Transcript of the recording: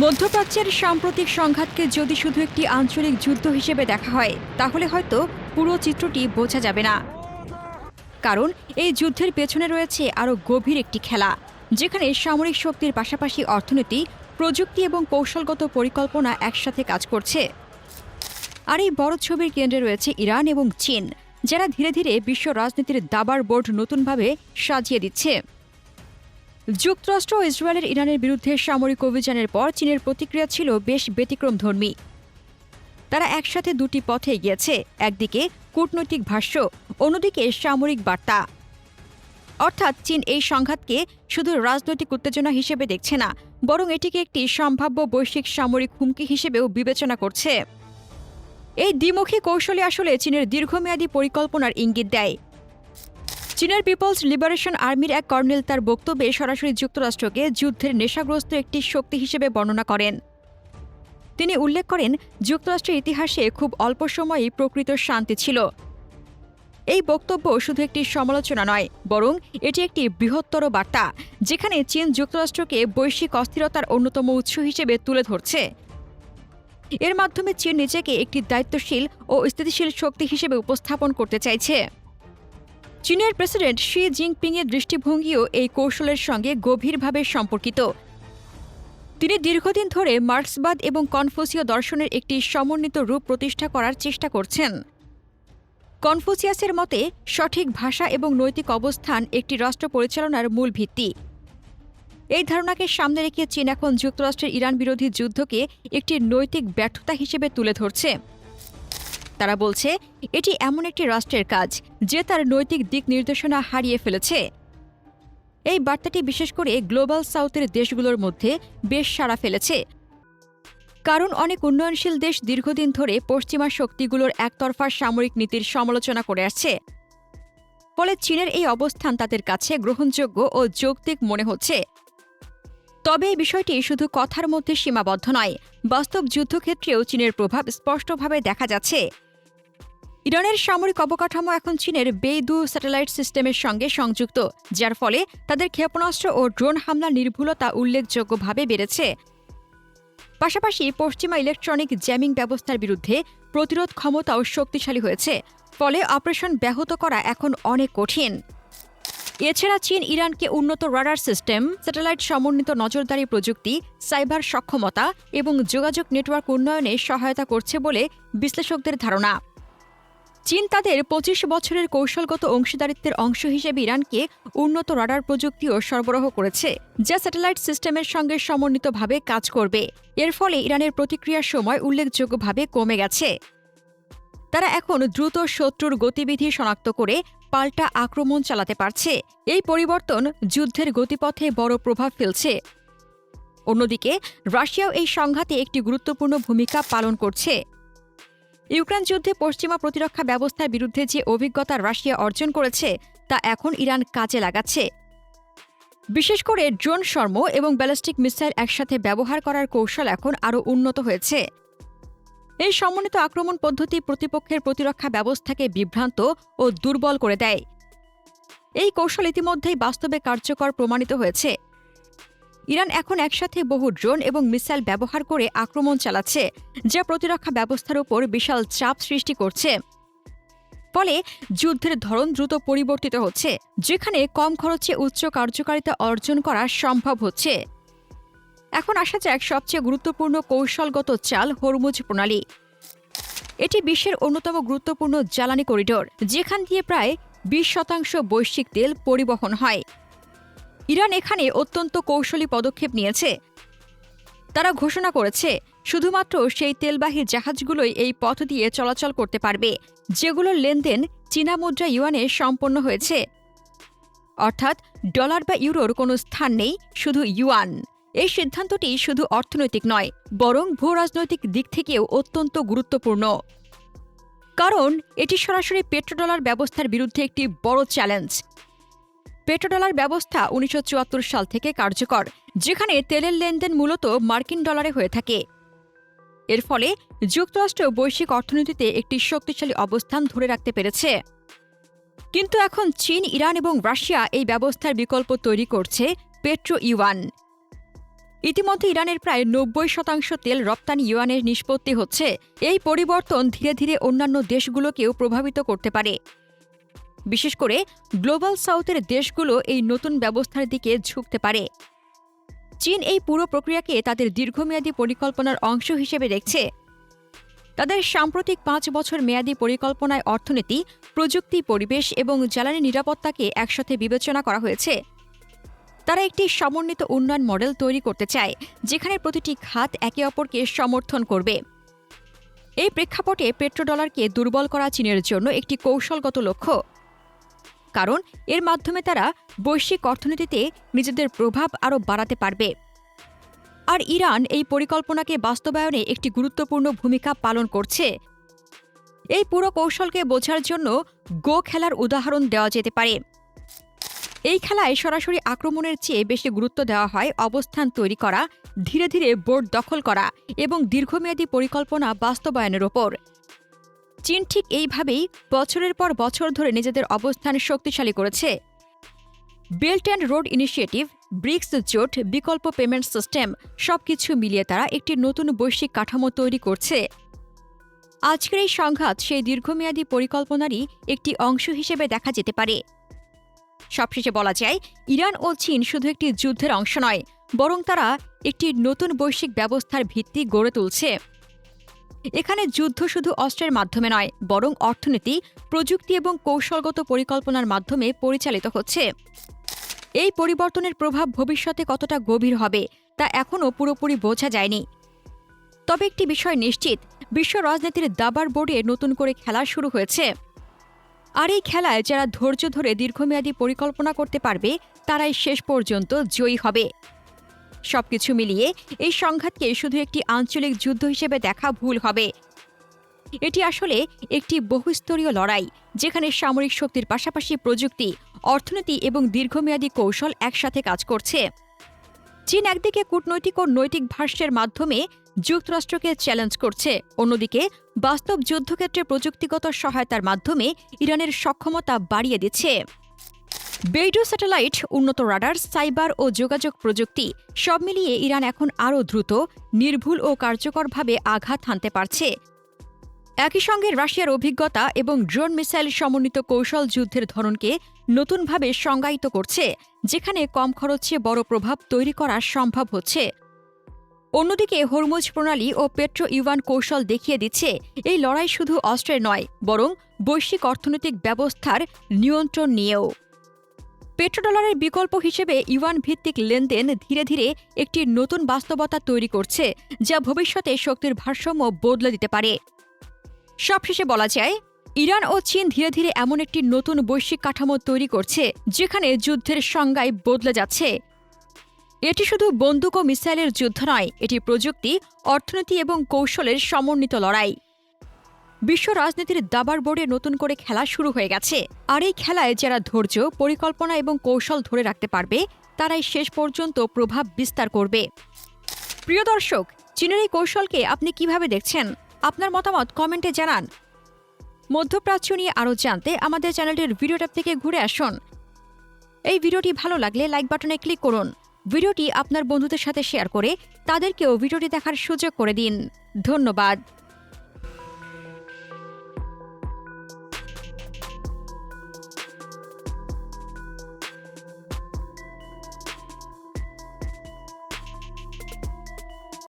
মধ্যপ্রাচ্যের সাম্প্রতিক সংঘাতকে যদি শুধু একটি আঞ্চলিক যুদ্ধ হিসেবে দেখা হয় তাহলে হয়তো পুরো চিত্রটি বোঝা যাবে না। কারণ এই যুদ্ধের পেছনে রয়েছে আরও গভীর একটি খেলা, যেখানে সামরিক শক্তির পাশাপাশি অর্থনীতি, প্রযুক্তি এবং কৌশলগত পরিকল্পনা একসাথে কাজ করছে। আর এই বড় ছবির কেন্দ্রে রয়েছে ইরান এবং চীন, যারা ধীরে ধীরে বিশ্ব রাজনীতির দাবার বোর্ড নতুনভাবে সাজিয়ে দিচ্ছে। যুক্তরাষ্ট্র ও ইসরায়েলের ইরানের বিরুদ্ধে সামরিক অভিযানের পর চীনের প্রতিক্রিয়া ছিল বেশ ব্যতিক্রমধর্মী। তারা একসাথে দুটি পথে এগিয়েছে, একদিকে কূটনৈতিক ভাষ্য, অন্যদিকে সামরিক বার্তা। অর্থাৎ চীন এই সংঘাতকে শুধু রাজনৈতিক উত্তেজনা হিসেবে দেখছে না, বরং এটিকে একটি সম্ভাব্য বৈশ্বিক সামরিক হুমকি হিসেবেও বিবেচনা করছে। এই দ্বিমুখী কৌশলে আসলে চীনের দীর্ঘমেয়াদী পরিকল্পনার ইঙ্গিত দেয়। চীনের পিপলস লিবারেশন আর্মির এক কর্নেল তার বক্তব্যে সরাসরি যুক্তরাষ্ট্রকে যুদ্ধের নেশাগ্রস্ত একটি শক্তি হিসেবে বর্ণনা করেন। তিনি উল্লেখ করেন, যুক্তরাষ্ট্রের ইতিহাসে খুব অল্প সময়েই প্রকৃত শান্তি ছিল। এই বক্তব্য শুধু একটি সমালোচনা নয়, বরং এটি একটি বৃহত্তর বার্তা, যেখানে চীন যুক্তরাষ্ট্রকে বৈশ্বিক অস্থিরতার অন্যতম উৎস হিসেবে তুলে ধরছে। এর মাধ্যমে চীন নিজেকে একটি দায়িত্বশীল ও স্থিতিশীল শক্তি হিসেবে উপস্থাপন করতে চাইছে। চীনের প্রেসিডেন্ট শি জিনপিংয়ের দৃষ্টিভঙ্গিও এই কৌশলের সঙ্গে গভীরভাবে সম্পর্কিত। তিনি দীর্ঘদিন ধরে মার্ক্সবাদ এবং কনফুসীয় দর্শনের একটি সমন্বিত রূপ প্রতিষ্ঠা করার চেষ্টা করছেন। কনফুসিয়াসের মতে, সঠিক ভাষা এবং নৈতিক অবস্থান একটি রাষ্ট্র পরিচালনার মূল ভিত্তি। এই ধারণাকে সামনে রেখে চীন এখন যুক্তরাষ্ট্রের ইরান বিরোধী যুদ্ধকে একটি নৈতিক ব্যর্থতা হিসেবে তুলে ধরছে। তারা বলছে, এটি এমন একটি রাষ্ট্রের কাজ যে তার নৈতিক দিক নির্দেশনা হারিয়ে ফেলেছে। এই বার্তাটি বিশেষ করে গ্লোবাল সাউথের দেশগুলোর মধ্যে বেশ সাড়া ফেলেছে, কারণ অনেক উন্নয়নশীল দেশ দীর্ঘদিন ধরে পশ্চিমা শক্তিগুলোর একতরফা সামরিক নীতির সমালোচনা করে আসছে। ফলে চীনের এই অবস্থান তাদের কাছে গ্রহণযোগ্য ও যৌক্তিক মনে হচ্ছে। তবে এই বিষয়টি শুধু কথার মধ্যে সীমাবদ্ধ নয়, বাস্তব যুদ্ধক্ষেত্রেও চীনের প্রভাব স্পষ্টভাবে দেখা যাচ্ছে। ইরানের সামরিক অবকাঠামো এখন চীনের বেইদু স্যাটেলাইট সিস্টেমের সঙ্গে সংযুক্ত, যার ফলে তাদের ক্ষেপণাস্ত্র ও ড্রোন হামলার নির্ভুলতা উল্লেখযোগ্যভাবে বেড়েছে। পাশাপাশি পশ্চিমা ইলেকট্রনিক জ্যামিং ব্যবস্থার বিরুদ্ধে প্রতিরোধ ক্ষমতাও শক্তিশালী হয়েছে, ফলে অপারেশন ব্যাহত করা এখন অনেক কঠিন। এছাড়া চীন ইরানকে উন্নত রাডার সিস্টেম, স্যাটেলাইট সমন্বিত নজরদারি প্রযুক্তি, সাইবার সক্ষমতা এবং যোগাযোগ নেটওয়ার্ক উন্নয়নে সহায়তা করছে বলে বিশ্লেষকদের ধারণা। চীন তাদের ২৫ বছরের কৌশলগত অংশীদারিত্বের অংশ হিসেবে ইরানকে উন্নত রাডার প্রযুক্তিও সরবরাহ করেছে, যা স্যাটেলাইট সিস্টেমের সঙ্গে সমন্বিতভাবে কাজ করবে। এর ফলে ইরানের প্রতিক্রিয়ার সময় উল্লেখযোগ্যভাবে কমে গেছে। তারা এখন দ্রুত শত্রুর গতিবিধি শনাক্ত করে পাল্টা আক্রমণ চালাতে পারছে। এই পরিবর্তন যুদ্ধের গতিপথে বড় প্রভাব ফেলছে। অন্যদিকে রাশিয়াও এই সংঘাতে একটি গুরুত্বপূর্ণ ভূমিকা পালন করছে। ইউক্রেন যুদ্ধে পশ্চিমা প্রতিরক্ষা ব্যবস্থার বিরুদ্ধে যে অভিজ্ঞতা রাশিয়া অর্জন করেছে তা এখন ইরান কাজে লাগাচ্ছে। বিশেষ করে ড্রোন শর্ম এবং ব্যালিস্টিক মিসাইল একসাথে ব্যবহার করার কৌশল এখন আরও উন্নত হয়েছে। এই সমন্বিত আক্রমণ পদ্ধতি প্রতিপক্ষের প্রতিরক্ষা ব্যবস্থাকে বিভ্রান্ত ও দুর্বল করে দেয়। এই কৌশল ইতিমধ্যেই বাস্তবে কার্যকর প্রমাণিত হয়েছে। ইরান এখন একসাথে বহু ড্রোন এবং মিসাইল ব্যবহার করে আক্রমণ চালাচ্ছে, যা প্রতিরক্ষা ব্যবস্থার উপর বিশাল চাপ সৃষ্টি করছে। ফলে যুদ্ধের ধরন দ্রুত পরিবর্তিত হচ্ছে, যেখানে কম খরচে উচ্চ কার্যকারিতা অর্জন করা সম্ভব হচ্ছে। এখন আসা যাক সবচেয়ে গুরুত্বপূর্ণ কৌশলগত চাল, হরমুজ প্রণালী। এটি বিশ্বের অন্যতম গুরুত্বপূর্ণ জ্বালানি করিডোর, যেখান দিয়ে প্রায় ২০% বৈশ্বিক তেল পরিবহন হয়। ইরান এখানে অত্যন্ত কৌশলী পদক্ষেপ নিয়েছে। তারা ঘোষণা করেছে, শুধুমাত্র সেই তেলবাহী জাহাজগুলোই এই পথ দিয়ে চলাচল করতে পারবে যেগুলোর লেনদেন চীনা মুদ্রা ইউয়ানে সম্পন্ন হয়েছে। অর্থাৎ ডলার বা ইউরোর কোনো স্থান নেই, শুধু ইউয়ান। এই সিদ্ধান্তটি শুধু অর্থনৈতিক নয়, বরং ভূরাজনৈতিক দিক থেকেও অত্যন্ত গুরুত্বপূর্ণ। কারণ এটি সরাসরি পেট্রোডলার ব্যবস্থার বিরুদ্ধে একটি বড় চ্যালেঞ্জ। পেট্রোডলার ব্যবস্থা ১৯৭৪ সাল থেকে কার্যকর, যেখানে তেলের লেনদেন মূলত মার্কিন ডলারে হয়ে থাকে। এর ফলে যুক্তরাষ্ট্র বৈশ্বিক অর্থনীতিতে একটি শক্তিশালী অবস্থান ধরে রাখতে পেরেছে। কিন্তু এখন চীন, ইরান এবং রাশিয়া এই ব্যবস্থার বিকল্প তৈরি করছে, পেট্রো ইউয়ান। ইতিমধ্যে ইরানের প্রায় ৯০% তেল রপ্তানি ইউয়ানের নিষ্পত্তি হচ্ছে। এই পরিবর্তন ধীরে ধীরে অন্যান্য দেশগুলোকেও প্রভাবিত করতে পারে। বিশেষ করে গ্লোবাল সাউথের দেশগুলো এই নতুন ব্যবস্থার দিকে ঝুঁকতে পারে। চীন এই পুরো প্রক্রিয়াকে তাদের দীর্ঘমেয়াদী পরিকল্পনার অংশ হিসেবে দেখছে। তাদের সাম্প্রতিক ৫ বছর মেয়াদী পরিকল্পনায় অর্থনীতি, প্রযুক্তি, পরিবেশ এবং জ্বালানি নিরাপত্তাকে একসাথে বিবেচনা করা হয়েছে। তারা একটি সমন্বিত উন্নয়ন মডেল তৈরি করতে চায়, যেখানে প্রতিটি খাত একে অপরকে সমর্থন করবে। এই প্রেক্ষাপটে পেট্রোডলারকে দুর্বল করা চীনের জন্য একটি কৌশলগত লক্ষ্য, কারণ এর মাধ্যমে তারা বৈশ্বিক অর্থনীতিতে নিজেদের প্রভাব আরও বাড়াতে পারবে। আর ইরান এই পরিকল্পনাকে বাস্তবায়নে একটি গুরুত্বপূর্ণ ভূমিকা পালন করছে। এই পুরো কৌশলকে বোঝার জন্য গো খেলার উদাহরণ দেওয়া যেতে পারে। এই খেলায় সরাসরি আক্রমণের চেয়ে বেশি গুরুত্ব দেওয়া হয় অবস্থান তৈরি করা, ধীরে ধীরে বোর্ড দখল করা এবং দীর্ঘমেয়াদী পরিকল্পনা বাস্তবায়নের ওপর। চীন ঠিক এইভাবেই বছরের পর বছর ধরে নিজেদের অবস্থান শক্তিশালী করেছে। Belt and road initiative, BRICS জোট, বিকল্প পেমেন্ট সিস্টেম সবকিছু মিলিয়ে তারা একটি নতুন বৈশ্বিক কাঠামো তৈরি করছে। আজকের এই সংঘাত সেই দীর্ঘমেয়াদী পরিকল্পনারই একটি অংশ হিসেবে দেখা যেতে পারে। সবশেষে বলা যায়, ইরান ও চীন শুধু একটি যুদ্ধের অংশ নয়, বরং তারা একটি নতুন বৈশ্বিক ব্যবস্থার ভিত্তি গড়ে তুলছে। এখানে যুদ্ধ শুধু অস্ত্রের মাধ্যমে নয়, বরং অর্থনীতি, প্রযুক্তি এবং কৌশলগত পরিকল্পনার মাধ্যমে পরিচালিত হচ্ছে। এই পরিবর্তনের প্রভাব ভবিষ্যতে কতটা গভীর হবে তা এখনও পুরোপুরি বোঝা যায়নি। তবে একটি বিষয় নিশ্চিত, বিশ্ব রাজনীতির দাবার বোর্ডে নতুন করে খেলা শুরু হয়েছে। আর এই খেলায় যারা ধৈর্য ধরে দীর্ঘমেয়াদী পরিকল্পনা করতে পারবে, তারাই শেষ পর্যন্ত জয়ী হবে। সবকিছু মিলিয়ে এই সংঘাতকে শুধু একটি আঞ্চলিক যুদ্ধ হিসেবে দেখা ভুল হবে। এটি আসলে একটি বহুস্তরীয় লড়াই, যেখানে সামরিক শক্তির পাশাপাশি প্রযুক্তি, অর্থনীতি এবং দীর্ঘমেয়াদী কৌশল একসাথে কাজ করছে। চীন একদিকে কূটনৈতিক ও নৈতিক ভাষ্যের মাধ্যমে যুক্তরাষ্ট্রকে চ্যালেঞ্জ করছে, অন্যদিকে বাস্তব যুদ্ধক্ষেত্রে প্রযুক্তিগত সহায়তার মাধ্যমে ইরানের সক্ষমতা বাড়িয়ে দিচ্ছে। বেইডু স্যাটেলাইট, উন্নত রাডার, সাইবার ও যোগাযোগ প্রযুক্তি সব মিলিয়ে ইরান এখন আরও দ্রুত, নির্ভুল ও কার্যকরভাবে আঘাত হানতে পারছে। একই সঙ্গে রাশিয়ার অভিজ্ঞতা এবং ড্রোন মিসাইল সমন্বিত কৌশল যুদ্ধের ধরনকে নতুনভাবে সংজ্ঞায়িত করছে, যেখানে কম খরচে বড় প্রভাব তৈরি করা সম্ভব হচ্ছে। অন্যদিকে হরমুজ প্রণালী ও পেট্রো ইউয়ান কৌশল দেখিয়ে দিচ্ছে এই লড়াই শুধু অস্ত্রের নয়, বরং বৈশ্বিক অর্থনৈতিক ব্যবস্থার নিয়ন্ত্রণ নিয়েও। পেট্রোডলারের বিকল্প হিসেবে ইউয়ান ভিত্তিক লেনদেন ধীরে ধীরে একটি নতুন বাস্তবতা তৈরি করছে, যা ভবিষ্যতে শক্তির ভারসাম্য বদলে দিতে পারে। সবশেষে বলা যায়, ইরান ও চীন ধীরে ধীরে এমন একটি নতুন বৈশ্বিক কাঠামো তৈরি করছে, যেখানে যুদ্ধের সংজ্ঞায় বদলে যাচ্ছে। এটি শুধু বন্দুক ও মিসাইলের যুদ্ধ নয়, এটি প্রযুক্তি, অর্থনীতি এবং কৌশলের সমন্বিত লড়াই। বিশ্ব রাজনীতির দাবার বোর্ডে নতুন করে খেলা শুরু হয়ে গেছে। আর এই খেলায় যারা ধৈর্য, পরিকল্পনা এবং কৌশল ধরে রাখতে পারবে, তারাই শেষ পর্যন্ত প্রভাব বিস্তার করবে। প্রিয় দর্শক, চীনের এই কৌশলকে আপনি কিভাবে দেখছেন? আপনার মতামত কমেন্টে জানান। মধ্যপ্রাচ্য নিয়ে আরও জানতে আমাদের চ্যানেলটির ভিডিও ট্যাব থেকে ঘুরে আসুন। এই ভিডিওটি ভালো লাগলে লাইক বাটনে ক্লিক করুন। ভিডিওটি আপনার বন্ধুদের সাথে শেয়ার করে তাদেরকেও ভিডিওটি দেখার সুযোগ করে দিন। ধন্যবাদ।